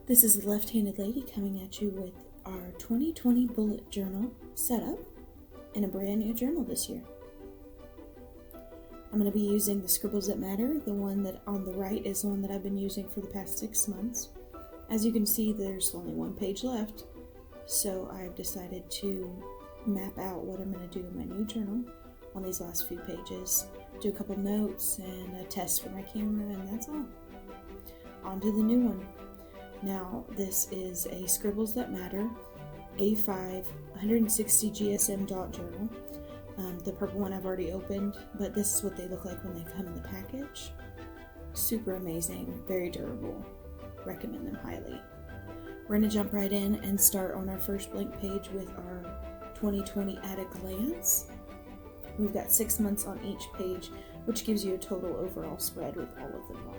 This is the Left-Handed Lady coming at you with our 2020 bullet journal setup in a brand new journal this year. I'm going to be using the Scribbles That Matter. The one that on the right is the one that I've been using for the past 6 months. As you can see, there's only one page left, so I've decided to map out what I'm going to do in my new journal on these last few pages, do a couple notes and a test for my camera, and that's all. On to the new one. Now, this is a Scribbles That Matter A5 160 GSM dot journal. The purple one I've already opened, but this is what they look like when they come in the package. Super amazing, very durable. Recommend them highly. We're going to jump right in and start on our first blank page with our 2020 at a glance. We've got 6 months on each page, which gives you a total overall spread with all of them on.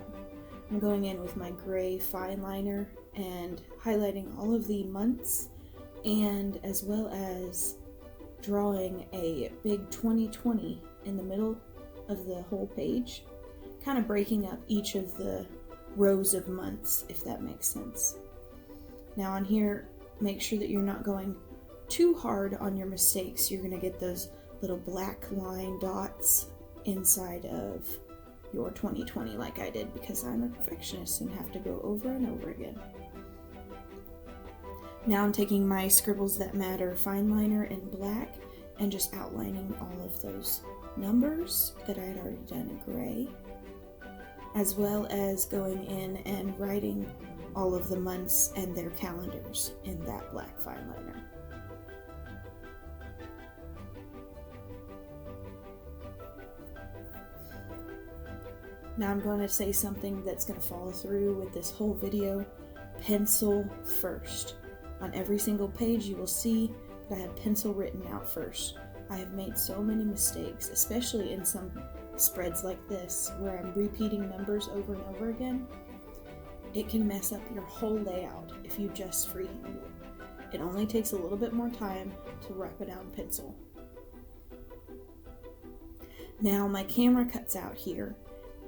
I'm going in with my gray fine liner and highlighting all of the months, and as well as drawing a big 2020 in the middle of the whole page, kind of breaking up each of the rows of months, if that makes sense. Now on here, make sure that you're not going too hard on your mistakes. You're going to get those little black line dots inside of your 2020 like I did, because I'm a perfectionist and have to go over and over again. Now I'm taking my Scribbles That Matter fine liner in black and just outlining all of those numbers that I had already done in gray, as well as going in and writing all of the months and their calendars in that black fine liner. Now I'm going to say something that's going to follow through with this whole video. Pencil first. On every single page you will see that I have pencil written out first. I have made so many mistakes, especially in some spreads like this, where I'm repeating numbers over and over again. It can mess up your whole layout if you just freehand it. It only takes a little bit more time to wrap it out in pencil. Now my camera cuts out here,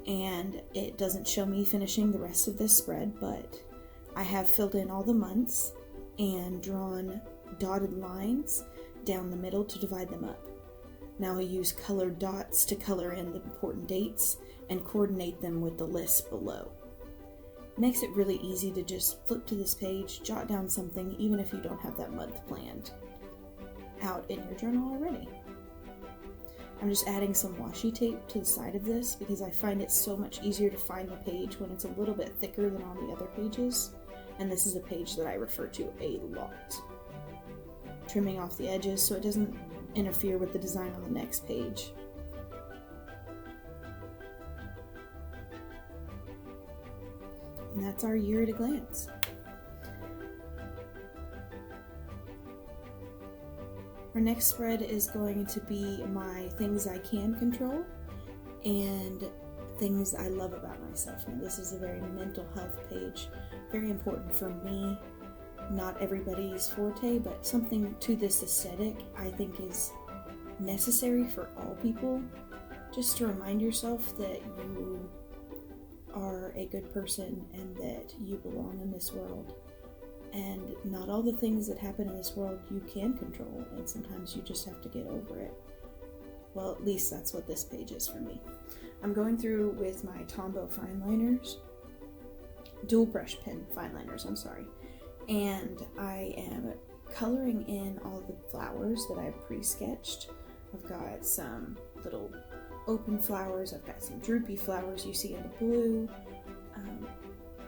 and it doesn't show me finishing the rest of this spread, but I have filled in all the months and drawn dotted lines down the middle to divide them up. Now I use colored dots to color in the important dates and coordinate them with the list below. It makes it really easy to just flip to this page, jot down something, even if you don't have that month planned out in your journal already. I'm just adding some washi tape to the side of this because I find it so much easier to find the page when it's a little bit thicker than on the other pages, and this is a page that I refer to a lot. Trimming off the edges so it doesn't interfere with the design on the next page. And that's our year at a glance. Our next spread is going to be my things I can control and things I love about myself. Now, this is a very mental health page, very important for me. Not everybody's forte, but something to this aesthetic I think is necessary for all people, just to remind yourself that you are a good person and that you belong in this world. And not all the things that happen in this world you can control, and sometimes you just have to get over it. Well, at least that's what this page is for me. I'm going through with my Tombow fine liners, dual brush pen fine liners, and I am coloring in all the flowers that I've pre-sketched. I've got some little open flowers, I've got some droopy flowers you see in the blue.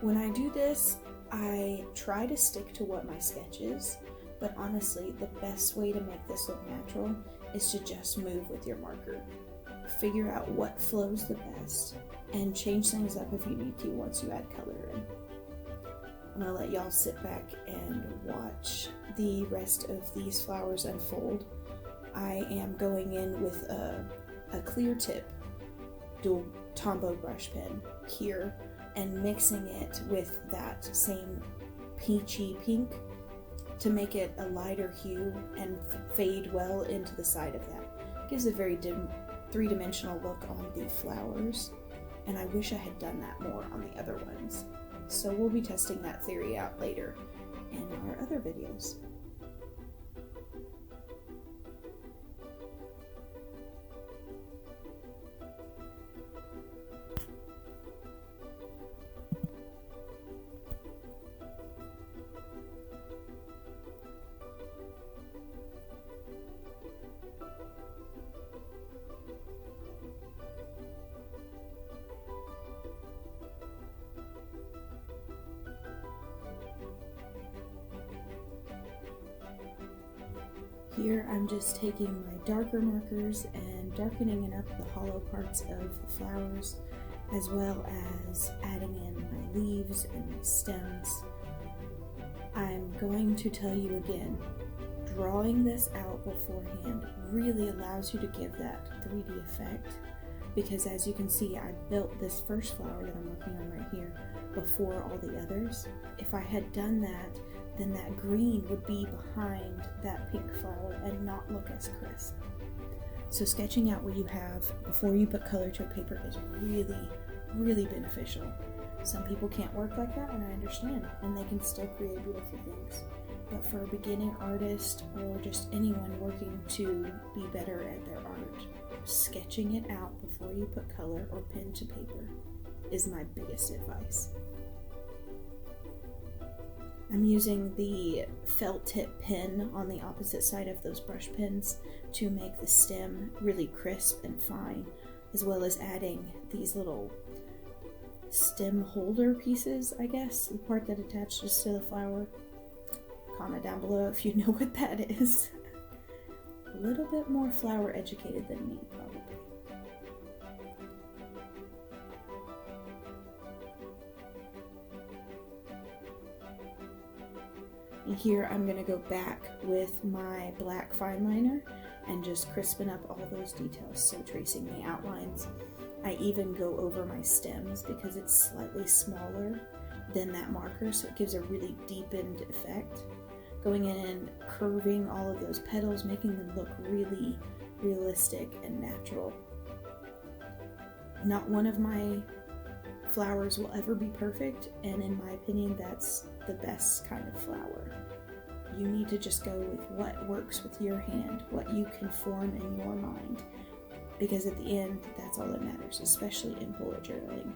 When I do this, I try to stick to what my sketch is, but honestly, the best way to make this look natural is to just move with your marker. Figure out what flows the best, and change things up if you need to once you add color in. I'm going to let y'all sit back and watch the rest of these flowers unfold. I am going in with a clear tip dual Tombow brush pen here, and mixing it with that same peachy pink to make it a lighter hue and fade well into the side of that. It gives a very three-dimensional look on the flowers, and I wish I had done that more on the other ones. So we'll be testing that theory out later in our other videos. Here I'm just taking my darker markers and darkening up the hollow parts of the flowers, as well as adding in my leaves and my stems. I'm going to tell you again, drawing this out beforehand really allows you to give that 3D effect, because as you can see, I built this first flower that I'm working on right here before all the others. If I had done that, then that green would be behind that pink flower and not look as crisp. So sketching out what you have before you put color to a paper is really, really beneficial. Some people can't work like that, and I understand, and they can still create beautiful things. But for a beginning artist or just anyone working to be better at their art, sketching it out before you put color or pen to paper is my biggest advice. I'm using the felt tip pen on the opposite side of those brush pens to make the stem really crisp and fine, as well as adding these little stem holder pieces, I guess, the part that attaches to the flower. Comment down below if you know what that is. A little bit more flower educated than me, probably. And here I'm going to go back with my black fine liner and just crispen up all those details, so tracing the outlines. I even go over my stems because it's slightly smaller than that marker, so it gives a really deepened effect. Going in and curving all of those petals, making them look really realistic and natural. Not one of my flowers will ever be perfect, and in my opinion, that's the best kind of flower. You need to just go with what works with your hand, what you can form in your mind, because at the end, that's all that matters, especially in bullet journaling,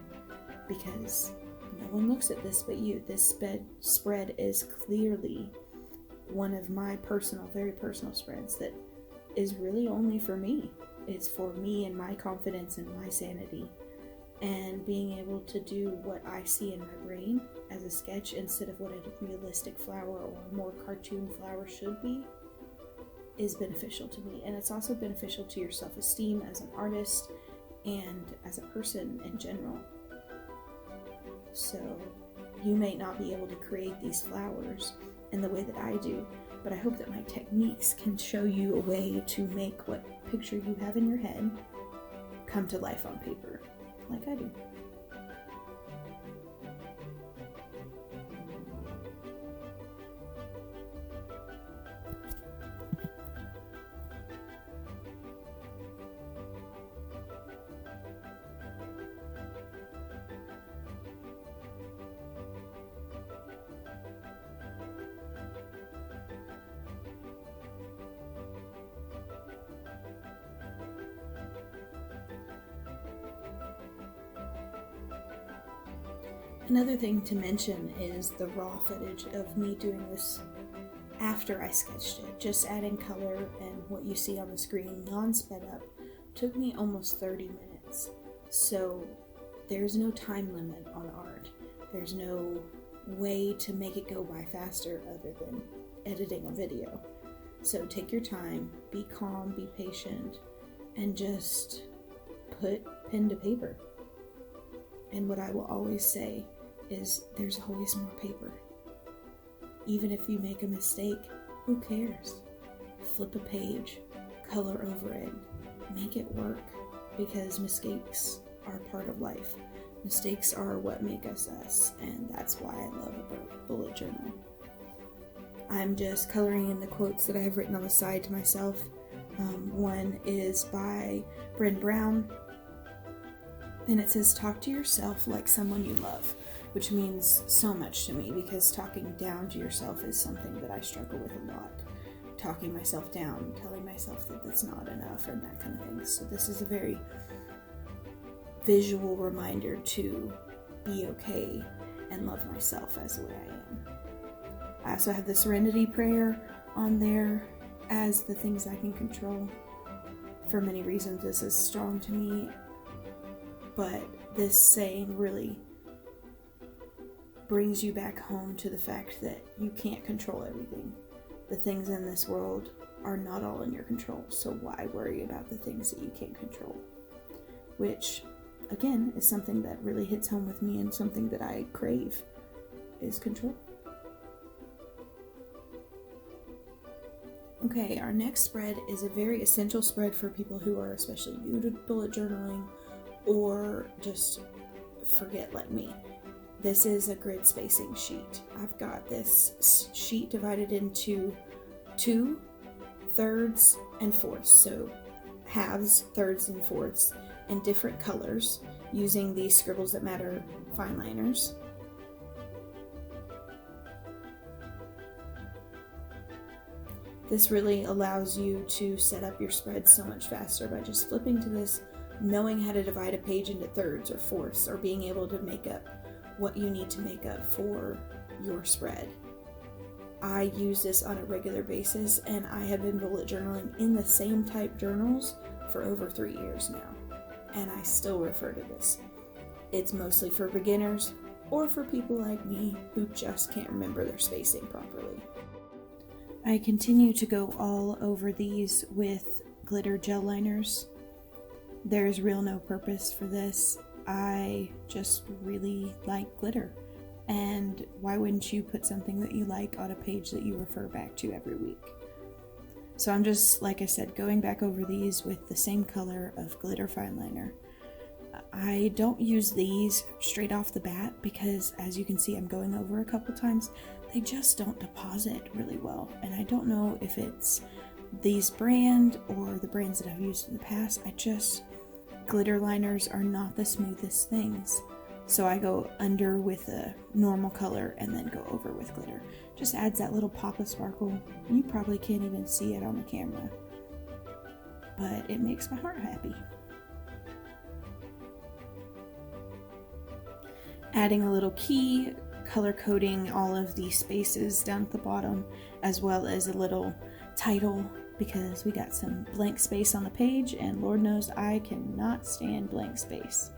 because no one looks at this but you. This spread is clearly one of my very personal spreads that is really only for me. It's for me and my confidence and my sanity, and being able to do what I see in my brain as a sketch instead of what a realistic flower or a more cartoon flower should be is beneficial to me. And it's also beneficial to your self-esteem as an artist and as a person in general. So you may not be able to create these flowers in the way that I do, but I hope that my techniques can show you a way to make what picture you have in your head come to life on paper, like I do. Another thing to mention is the raw footage of me doing this after I sketched it. Just adding color and what you see on the screen, non-sped up, took me almost 30 minutes. So there's no time limit on art. There's no way to make it go by faster other than editing a video. So take your time, be calm, be patient, and just put pen to paper. And what I will always say is there's always more paper. Even if you make a mistake, who cares? Flip a page, color over it, make it work, because mistakes are part of life. Mistakes are what make us us, and that's why I love a bullet journal. I'm just coloring in the quotes that I have written on the side to myself. One is by Brené Brown, and it says, "Talk to yourself like someone you love. which means so much to me because talking down to yourself is something that I struggle with a lot. Talking myself down, telling myself that that's not enough, and that kind of thing. So this is a very visual reminder to be okay and love myself as the way I am. I also have the Serenity Prayer on there as the things I can control. For many reasons, this is strong to me, but this saying really brings you back home to the fact that you can't control everything. The things in this world are not all in your control, so why worry about the things that you can't control? Which, again, is something that really hits home with me and something that I crave, is control. Okay, our next spread is a very essential spread for people who are especially new to bullet journaling or just forget like me. This is a grid spacing sheet. I've got this sheet divided into 2 thirds and fourths, so halves, thirds, and fourths in different colors using the Scribbles That Matter fine liners. This really allows you to set up your spread so much faster by just flipping to this, knowing how to divide a page into thirds or fourths, or being able to make up what you need to make up for your spread. I use this on a regular basis, and I have been bullet journaling in the same type journals for over 3 years now, and I still refer to this. It's mostly for beginners or for people like me who just can't remember their spacing properly. I continue to go all over these with glitter gel liners. There's real no purpose for this. I just really like glitter, and why wouldn't you put something that you like on a page that you refer back to every week? So I'm just, like I said, going back over these with the same color of glitter fine liner. I don't use these straight off the bat because, as you can see, I'm going over a couple times. They just don't deposit really well, and I don't know if it's these brand or the brands that I've used in the past. Glitter liners are not the smoothest things, so I go under with a normal color and then go over with glitter. Just adds that little pop of sparkle. You probably can't even see it on the camera, but it makes my heart happy. Adding a little key, color coding all of the spaces down at the bottom, as well as a little title, because we got some blank space on the page, and Lord knows I cannot stand blank space.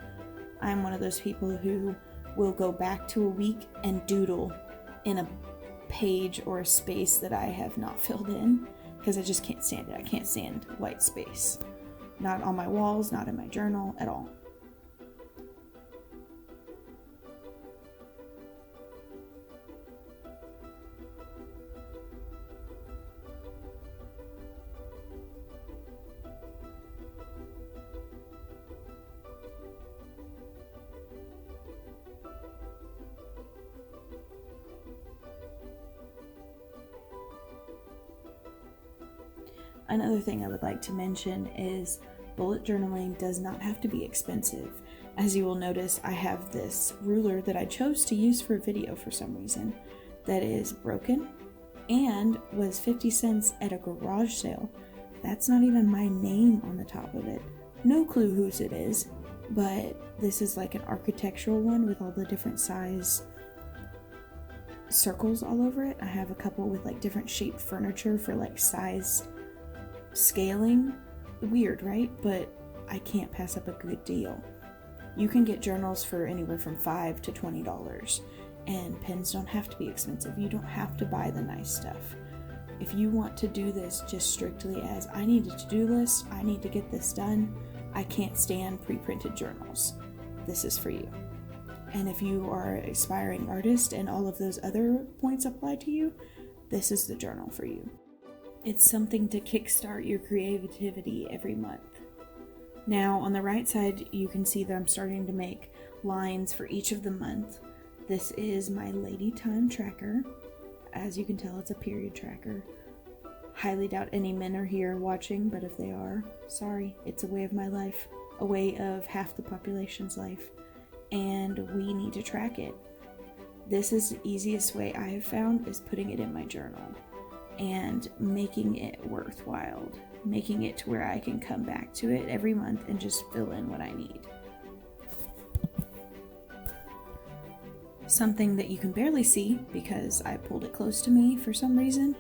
I'm one of those people who will go back to a week and doodle in a page or a space that I have not filled in, because I just can't stand it. I can't stand white space. Not on my walls, not in my journal at all. Another thing I would like to mention is bullet journaling does not have to be expensive. As you will notice, I have this ruler that I chose to use for a video for some reason that is broken and was 50 cents at a garage sale. That's not even my name on the top of it. No clue whose it is, but this is like an architectural one with all the different size circles all over it. I have a couple with like different shaped furniture for like size scaling. Weird, right? But I can't pass up a good deal. You can get journals for anywhere from $5 to $20, and pens don't have to be expensive. You don't have to buy the nice stuff. If you want to do this just strictly as I need a to-do list, I need to get this done, I can't stand pre-printed journals, this is for you. And if you are an aspiring artist and all of those other points apply to you, this is the journal for you. It's something to kickstart your creativity every month. Now, on the right side, you can see that I'm starting to make lines for each of the month. This is my Lady Time tracker. As you can tell, it's a period tracker. Highly doubt any men are here watching, but if they are, sorry, it's a way of my life, a way of half the population's life, and we need to track it. this is the easiest way I have found, is putting it in my journal and making it worthwhile, making it to where I can come back to it every month and just fill in what I need. Something that you can barely see because I pulled it close to me for some reason,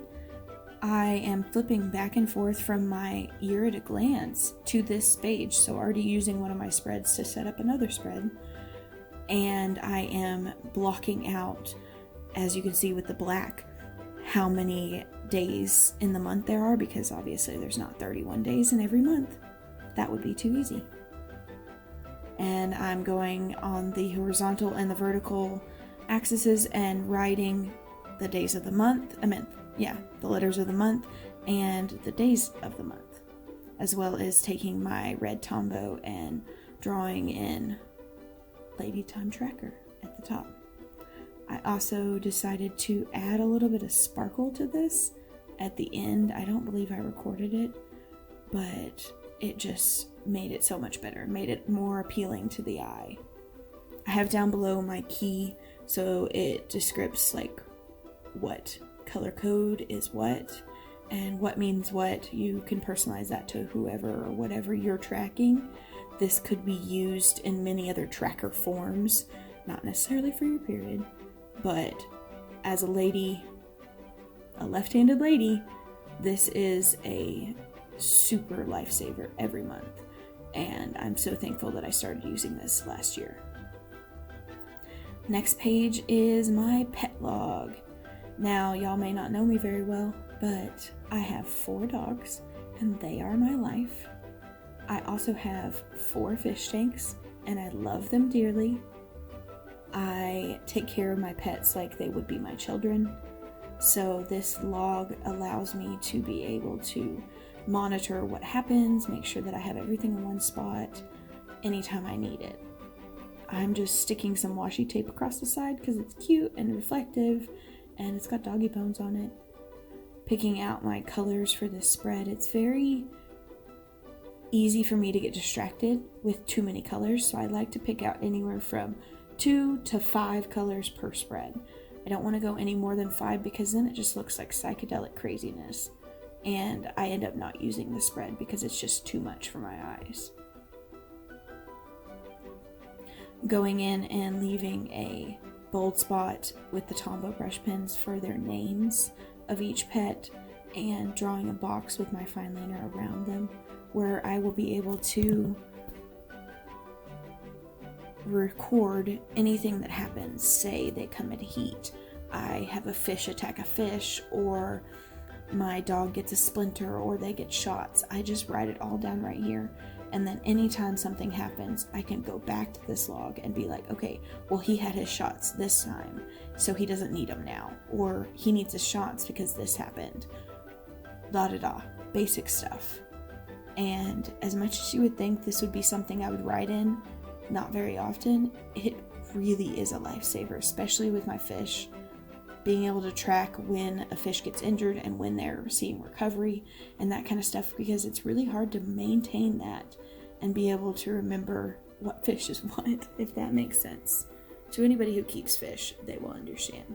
I am flipping back and forth from my year at a glance to this page, so already using one of my spreads to set up another spread, and I am blocking out, as you can see with the black, how many days in the month there are, because obviously there's not 31 days in every month. That would be too easy. And I'm going on the horizontal and the vertical axes and writing the days of the month, the letters of the month and the days of the month, as well as taking my red Tombow and drawing in Lady Time Tracker at the top. I also decided to add a little bit of sparkle to this at the end. I don't believe I recorded it, but it just made it so much better, made it more appealing to the eye. I have down below my key, so it describes like what color code is what and what means what. You can personalize that to whoever or whatever you're tracking. This could be used in many other tracker forms, not necessarily for your period, but as a lady, a left-handed lady, this is a super lifesaver every month, and I'm so thankful that I started using this last year. Next page is my pet log. Now, y'all may not know me very well, but I have 4 dogs, and they are my life. I also have 4 fish tanks, and I love them dearly. I take care of my pets like they would be my children, so this log allows me to be able to monitor what happens, make sure that I have everything in one spot anytime I need it. I'm just sticking some washi tape across the side because it's cute and reflective, and it's got doggy bones on it. Picking out my colors for this spread, it's very easy for me to get distracted with too many colors, so I like to pick out anywhere from 2 to 5 colors per spread. I don't want to go any more than 5 because then it just looks like psychedelic craziness, and I end up not using the spread because it's just too much for my eyes. Going in and leaving a bold spot with the Tombow brush pens for their names of each pet, and drawing a box with my fine liner around them where I will be able to record anything that happens. Say they come at heat, I have a fish attack a fish, or my dog gets a splinter, or they get shots. I just write it all down right here, and then anytime something happens, I can go back to this log and be like, okay, well, he had his shots this time, so he doesn't need them now, or he needs his shots because this happened. Basic stuff. And as much as you would think this would be something I would write in, not very often, it really is a lifesaver, especially with my fish. Being able to track when a fish gets injured and when they're seeing recovery and that kind of stuff, because it's really hard to maintain that and be able to remember what fish is what, if that makes sense. To anybody who keeps fish, they will understand.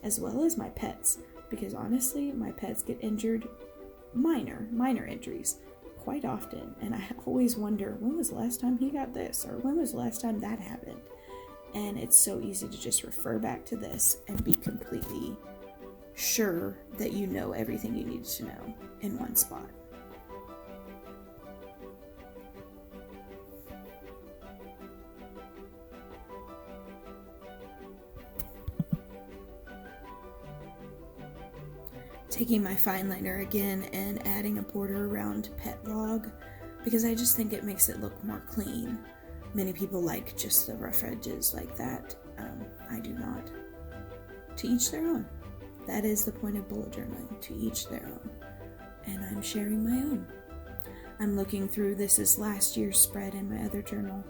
As well as my pets, because honestly, my pets get injured, minor injuries, quite often, and I always wonder, when was the last time he got this, or when was the last time that happened? And it's so easy to just refer back to this and be completely sure that you know everything you need to know in one spot. Taking my fine liner again and adding a border around pet log, because I just think it makes it look more clean. Many people like just the rough edges like that. I do not. To each their own. That is the point of bullet journaling, to each their own. And I'm sharing my own. I'm looking through, this is last year's spread in my other journal,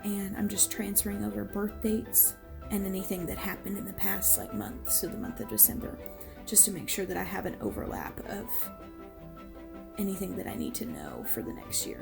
and I'm just transferring over birth dates and anything that happened in the past month, so the month of December, just to make sure that I have an overlap of anything that I need to know for the next year.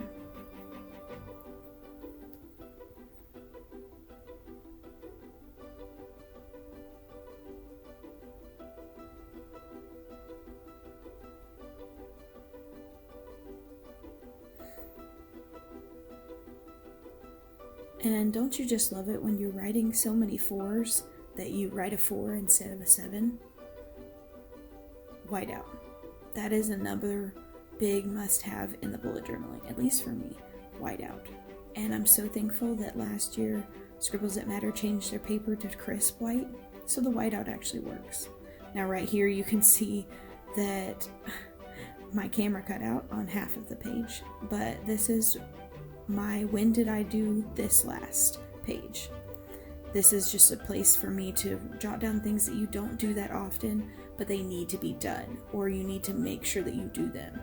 And don't you just love it when you're writing so many 4s that you write a 4 instead of a 7? Whiteout. That is another big must-have in the bullet journaling, at least for me. Whiteout. And I'm so thankful that last year Scribbles That Matter changed their paper to crisp white, so the whiteout actually works. Now right here you can see that my camera cut out on half of the page, but this is my when did I do this last page. This is just a place for me to jot down things that you don't do that often, but they need to be done, or you need to make sure that you do them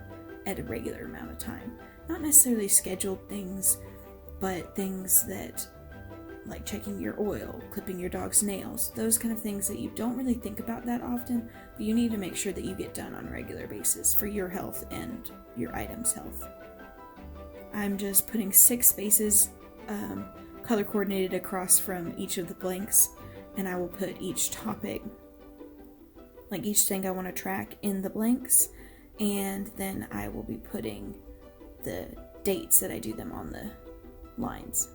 at a regular amount of time. Not necessarily scheduled things, but things that, like checking your oil, clipping your dog's nails, those kind of things that you don't really think about that often, but you need to make sure that you get done on a regular basis for your health and your item's health. I'm just putting 6 spaces color coordinated across from each of the blanks, and I will put each topic, like each thing I want to track, in the blanks, and then I will be putting the dates that I do them on the lines.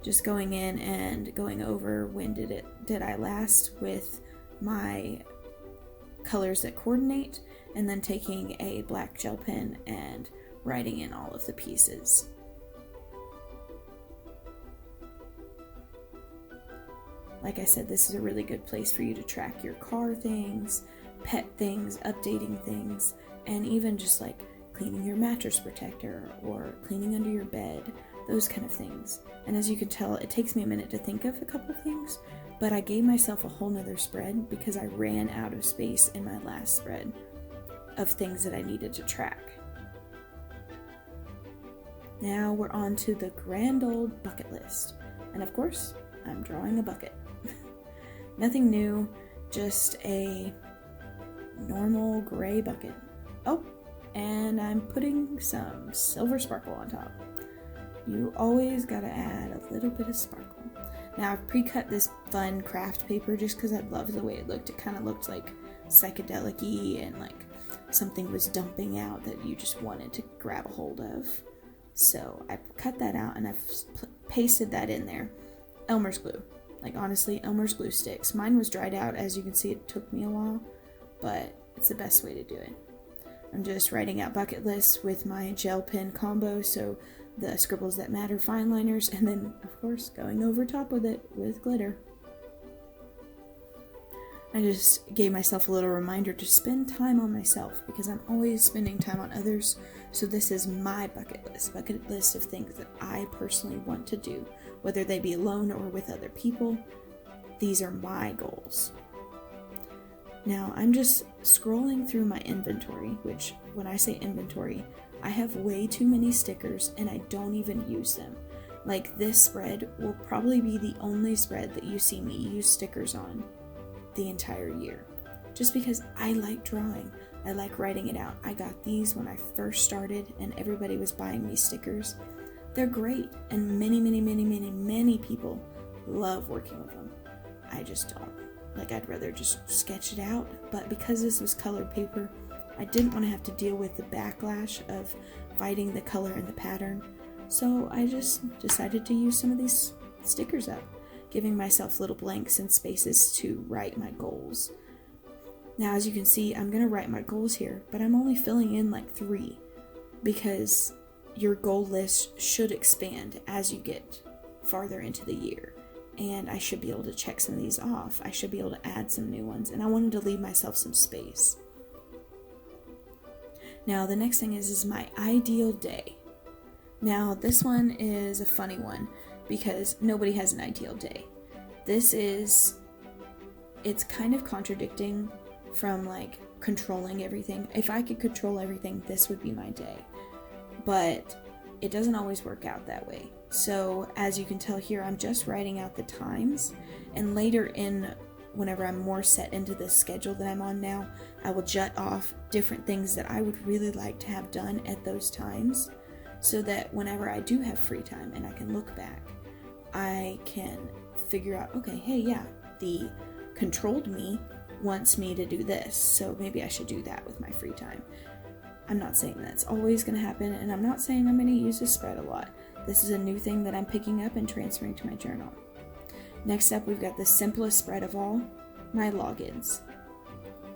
Just going in and going over when did I last with my colors that coordinate, and then taking a black gel pen and writing in all of the pieces. Like I said, this is a really good place for you to track your car things, pet things, updating things, and even just like cleaning your mattress protector or cleaning under your bed, those kind of things. And as you can tell, it takes me a minute to think of a couple things, but I gave myself a whole nother spread because I ran out of space in my last spread of things that I needed to track. Now we're on to the grand old bucket list. And of course, I'm drawing a bucket. Nothing new, just a normal gray bucket. Oh, and I'm putting some silver sparkle on top. You always gotta add a little bit of sparkle. Now I've pre-cut this fun craft paper just because I love the way it looked. It kind of looked like psychedelic-y and like something was dumping out that you just wanted to grab a hold of. So I cut that out and I've pasted that in there. Elmer's glue. Like honestly, Elmer's glue sticks. Mine was dried out. As you can see, it took me a while, but it's the best way to do it. I'm just writing out bucket lists with my gel pen combo, so the Scribbles That Matter fine liners, and then of course going over top with it with glitter. I just gave myself a little reminder to spend time on myself because I'm always spending time on others. So this is my bucket list of things that I personally want to do, whether they be alone or with other people. These are my goals. Now I'm just scrolling through my inventory, which when I say inventory, I have way too many stickers and I don't even use them. Like this spread will probably be the only spread that you see me use stickers on the entire year. Just because I like drawing. I like writing it out. I got these when I first started and everybody was buying me stickers. They're great and many people love working with them. I just don't. Like I'd rather just sketch it out, but because this was colored paper, I didn't want to have to deal with the backlash of fighting the color and the pattern. So I just decided to use some of these stickers up, giving myself little blanks and spaces to write my goals. Now, as you can see, I'm going to write my goals here, but I'm only filling in like 3 because your goal list should expand as you get farther into the year. And I should be able to check some of these off. I should be able to add some new ones, and I wanted to leave myself some space. Now, the next thing is my ideal day. Now, this one is a funny one because nobody has an ideal day. It's kind of contradicting from like controlling everything. If I could control everything, this would be my day. But it doesn't always work out that way. So as you can tell here, I'm just writing out the times, and later in, whenever I'm more set into the schedule that I'm on now, I will jot off different things that I would really like to have done at those times, so that whenever I do have free time and I can look back, I can figure out, okay, hey, yeah, the controlled me wants me to do this, so maybe I should do that with my free time. I'm not saying that's always going to happen, and I'm not saying I'm going to use this spread a lot. This is a new thing that I'm picking up and transferring to my journal. Next up, we've got the simplest spread of all, my logins.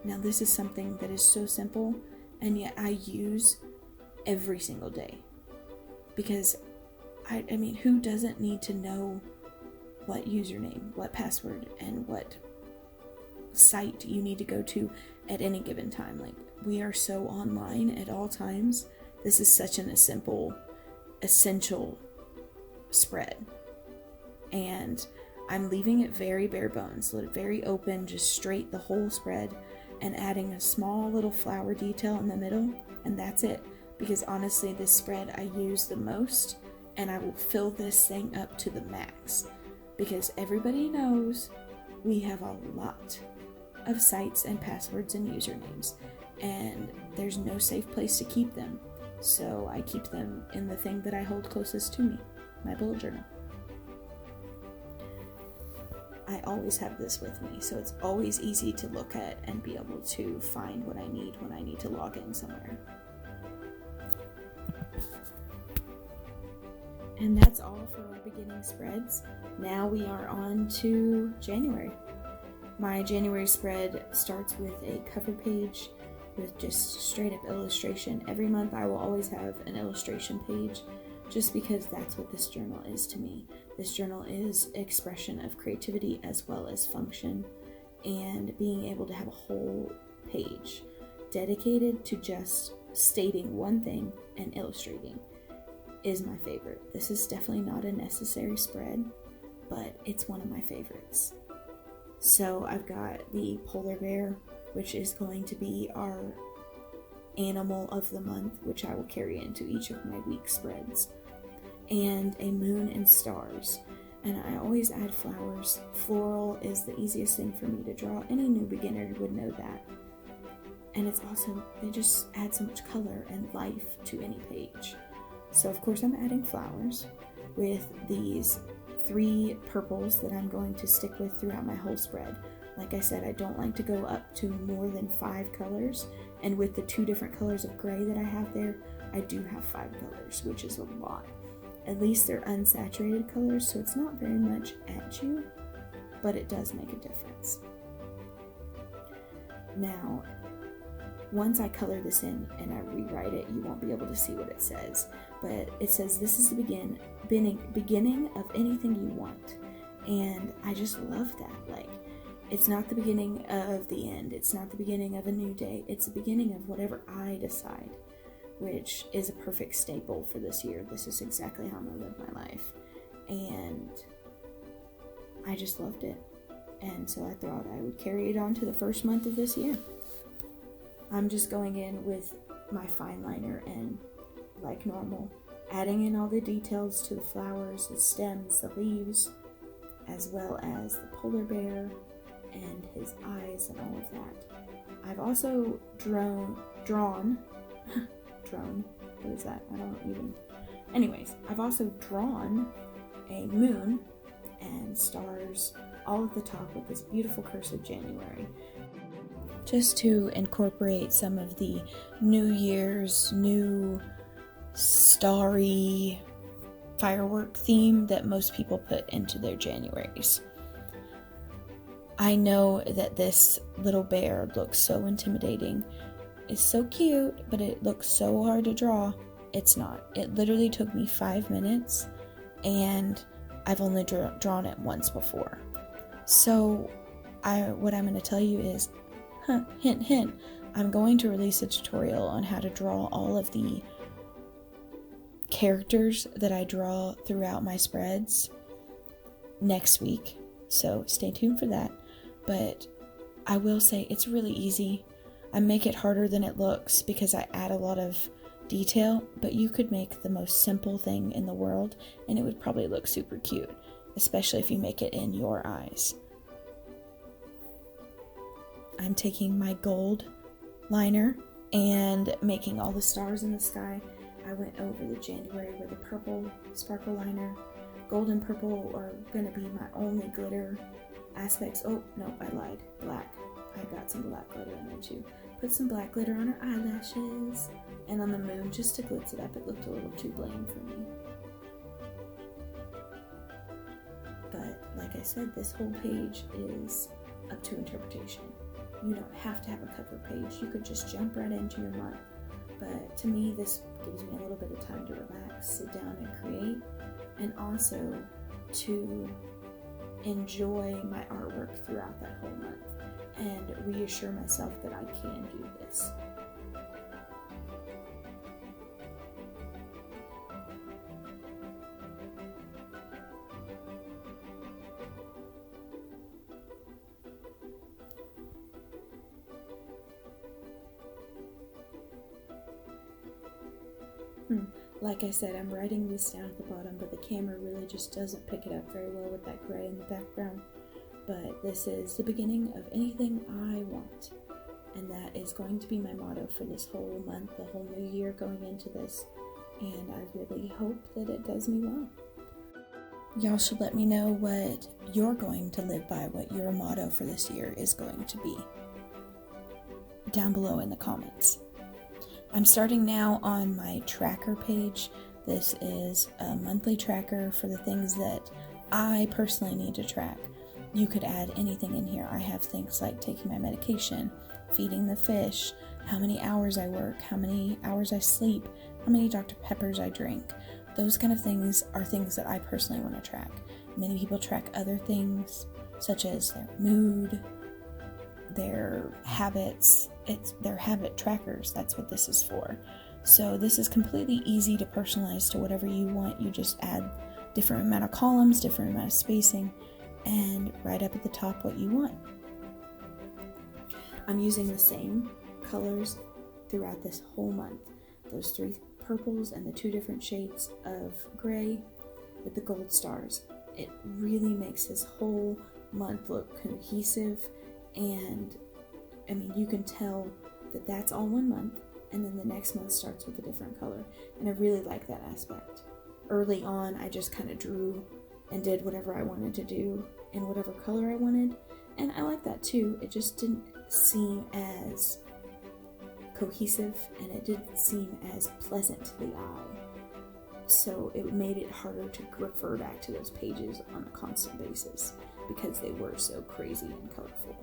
Now, this is something that is so simple, and yet I use every single day. Because, I mean, who doesn't need to know what username, what password, and what site you need to go to at any given time? Like, we are so online at all times. This is such an essential spread. And I'm leaving it very bare bones, very open, just straight the whole spread, and adding a small little flower detail in the middle, and that's it. Because honestly, this spread I use the most, and I will fill this thing up to the max. Because everybody knows we have a lot of sites and passwords and usernames, and there's no safe place to keep them. So I keep them in the thing that I hold closest to me, my bullet journal. I always have this with me, so it's always easy to look at and be able to find what I need when I need to log in somewhere. And that's all for our beginning spreads. Now we are on to January. My January spread starts with a cover page with just straight up illustration. Every month I will always have an illustration page, just because that's what this journal is to me. This journal is expression of creativity as well as function, and being able to have a whole page dedicated to just stating one thing and illustrating is my favorite. This is definitely not a necessary spread, but it's one of my favorites. So I've got the polar bear, which is going to be our animal of the month, which I will carry into each of my week spreads, and a moon and stars. And I always add flowers. Floral is the easiest thing for me to draw. Any new beginner would know that. And it's also, they just add so much color and life to any page. So of course I'm adding flowers with these 3 purples that I'm going to stick with throughout my whole spread. Like I said, I don't like to go up to more than 5 colors, and with the 2 different colors of gray that I have there, I do have 5 colors, which is a lot. At least they're unsaturated colors, so it's not very much at you, but it does make a difference. Now, once I color this in and I rewrite it, you won't be able to see what it says, but it says this is the beginning of anything you want. And I just love that. Like, it's not the beginning of the end, it's not the beginning of a new day, it's the beginning of whatever I decide, which is a perfect staple for this year. This is exactly how I'm gonna live my life, and I just loved it. And so I thought I would carry it on to the first month of this year. I'm just going in with my fine liner and, like normal, adding in all the details to the flowers, the stems, the leaves, as well as the polar bear and his eyes and all of that. I've also drawn, what is that? I don't even, anyways, I've also drawn a moon and stars all at the top with this beautiful cursive January, just to incorporate some of the New Year's new starry firework theme that most people put into their Januaries. I know that this little bear looks so intimidating. It's so cute, but it looks so hard to draw. It's not. It literally took me 5 minutes, and I've only drawn it once before. So what I'm going to tell you is, hint, hint, I'm going to release a tutorial on how to draw all of the characters that I draw throughout my spreads next week. So stay tuned for that. But I will say it's really easy. I make it harder than it looks because I add a lot of detail, but you could make the most simple thing in the world and it would probably look super cute, especially if you make it in your eyes. I'm taking my gold liner and making all the stars in the sky. I went over the January with a purple sparkle liner. Gold and purple are going to be my only glitter aspects. Oh, no, I lied. Black. I got some black glitter in there too. Put some black glitter on her eyelashes and on the moon just to glitz it up. It looked a little too bling for me. said, this whole page is up to interpretation. You don't have to have a cover page. You could just jump right into your month. But to me, this gives me a little bit of time to relax, sit down and create, and also to enjoy my artwork throughout that whole month and reassure myself that I can do this. Like I said, I'm writing this down at the bottom, but the camera really just doesn't pick it up very well with that gray in the background. But this is the beginning of anything I want, and that is going to be my motto for this whole month, the whole new year going into this, and I really hope that it does me well. Y'all should let me know what you're going to live by, what your motto for this year is going to be, down below in the comments. I'm starting now on my tracker page. This is a monthly tracker for the things that I personally need to track. You could add anything in here. I have things like taking my medication, feeding the fish, how many hours I work, how many hours I sleep, how many Dr. Peppers I drink. Those kind of things are things that I personally want to track. Many people track other things, such as their mood, their habits. Their habit trackers. That's what this is for. So this is completely easy to personalize to whatever you want. You just add different amount of columns, different amount of spacing, and write up at the top what you want. I'm using the same colors throughout this whole month. Those 3 purples and the 2 different shades of gray with the gold stars. It really makes this whole month look cohesive, and I mean, you can tell that that's all one month, and then the next month starts with a different color, and I really like that aspect. Early on, I just kind of drew and did whatever I wanted to do in whatever color I wanted, and I like that too. It just didn't seem as cohesive, and it didn't seem as pleasant to the eye, so it made it harder to refer back to those pages on a constant basis because they were so crazy and colorful.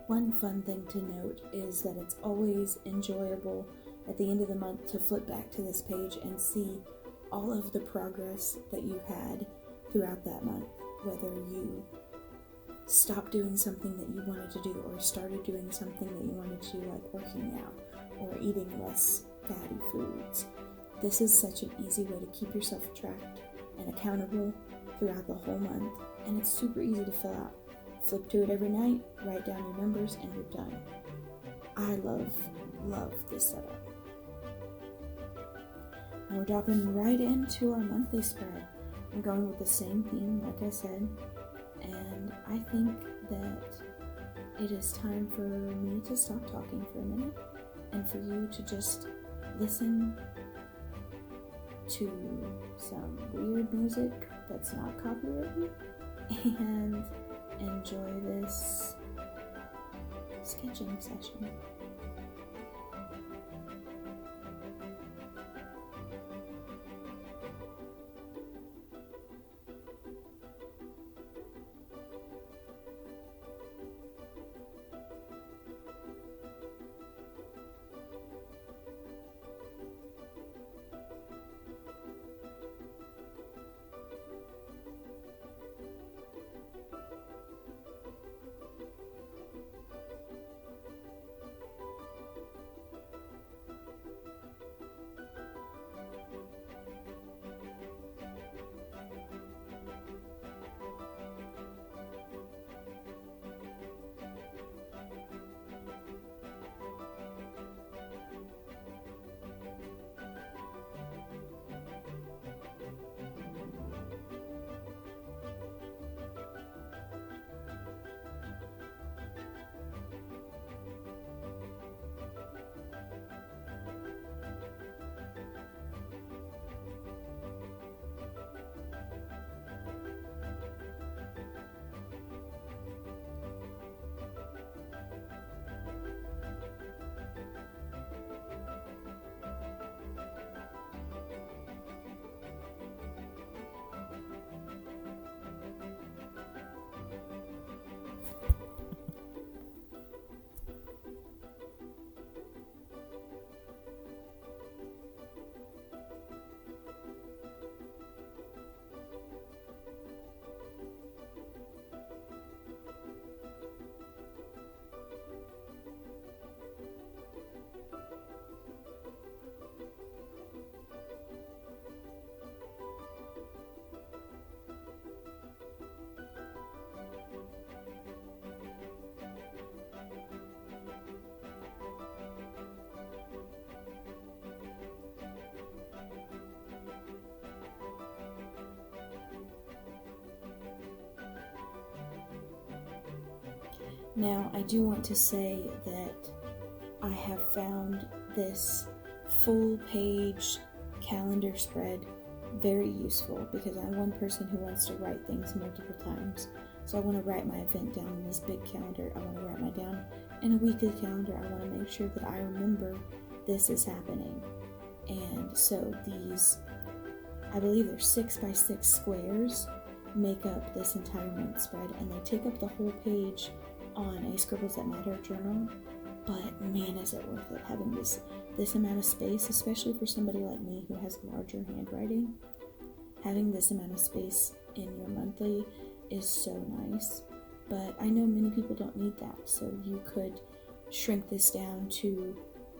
One fun thing to note is that it's always enjoyable at the end of the month to flip back to this page and see all of the progress that you had throughout that month, whether you stopped doing something that you wanted to do or started doing something that you wanted to do, like working out or eating less fatty foods. This is such an easy way to keep yourself tracked and accountable throughout the whole month, and it's super easy to fill out. Flip to it every night, write down your numbers, and you're done. I love this setup. And we're dropping right into our monthly spread. I'm going with the same theme, like I said, and I think that it is time for me to stop talking for a minute and for you to just listen to some weird music that's not copyrighted and enjoy this sketching session. Now, I do want to say that I have found this full page calendar spread very useful because I'm one person who wants to write things multiple times. So I want to write my event down in this big calendar. I want to write my down in a weekly calendar. I want to make sure that I remember this is happening. And so these, I believe they're 6x6 squares, make up this entire month spread, and they take up the whole page on a Scribbles That Matter journal. But man, is it worth it having this amount of space, especially for somebody like me who has larger handwriting. Having this amount of space in your monthly is so nice, but I know many people don't need that, so you could shrink this down to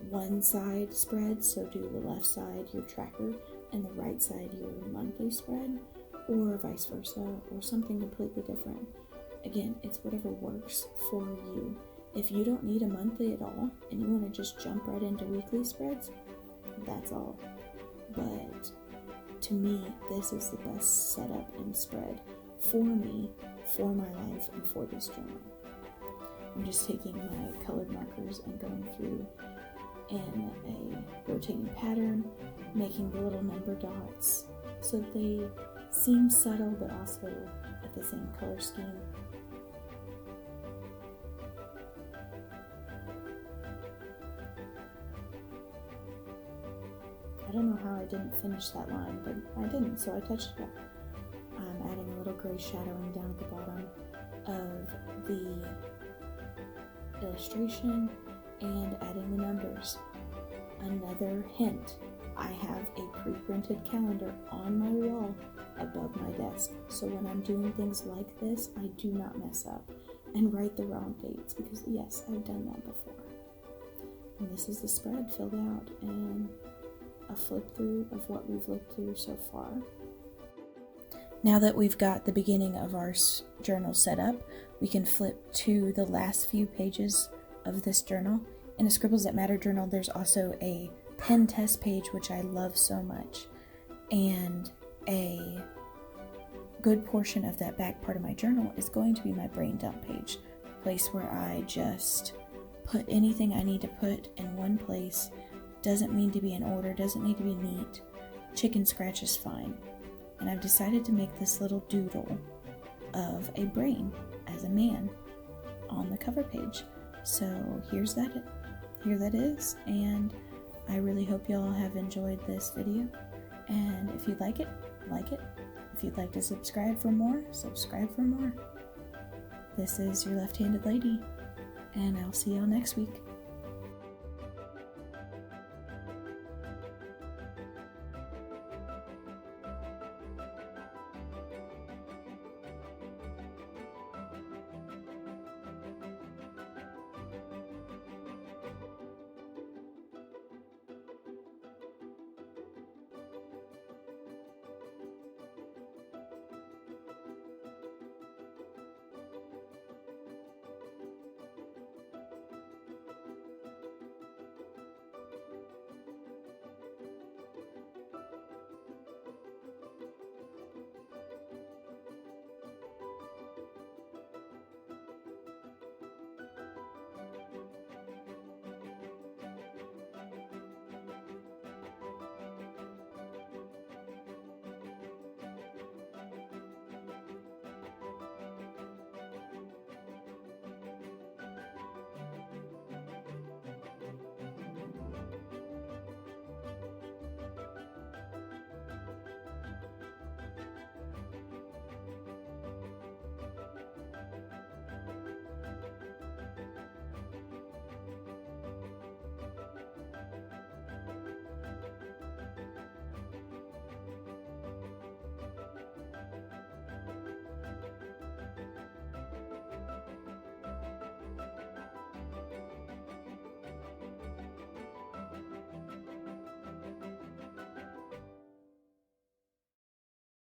one side spread, so do the left side your tracker and the right side your monthly spread, or vice versa, or something completely different. Again, it's whatever works for you. If you don't need a monthly at all and you want to just jump right into weekly spreads, that's all. But to me, this is the best setup and spread for me, for my life, and for this journal. I'm just taking my colored markers and going through in a rotating pattern, making the little number dots so that they seem subtle but also at the same color scheme. I don't know how I didn't finish that line, but I didn't, so I touched it up. I'm adding a little gray shadowing down at the bottom of the illustration and adding the numbers. Another hint, I have a pre-printed calendar on my wall above my desk, so when I'm doing things like this, I do not mess up and write the wrong dates, because yes, I've done that before. And this is the spread filled out and a flip through of what we've looked through so far. Now that we've got the beginning of our journal set up, we can flip to the last few pages of this journal. In a Scribbles That Matter journal, there's also a pen test page, which I love so much, and a good portion of that back part of my journal is going to be my brain dump page, a place where I just put anything I need to put in one place. Doesn't mean to be in order, doesn't need to be neat. Chicken scratch is fine. And I've decided to make this little doodle of a brain as a man on the cover page. So here that is, and I really hope y'all have enjoyed this video. And if you like it, like it. If you'd like to subscribe for more, subscribe for more. This is your left-handed lady, and I'll see y'all next week.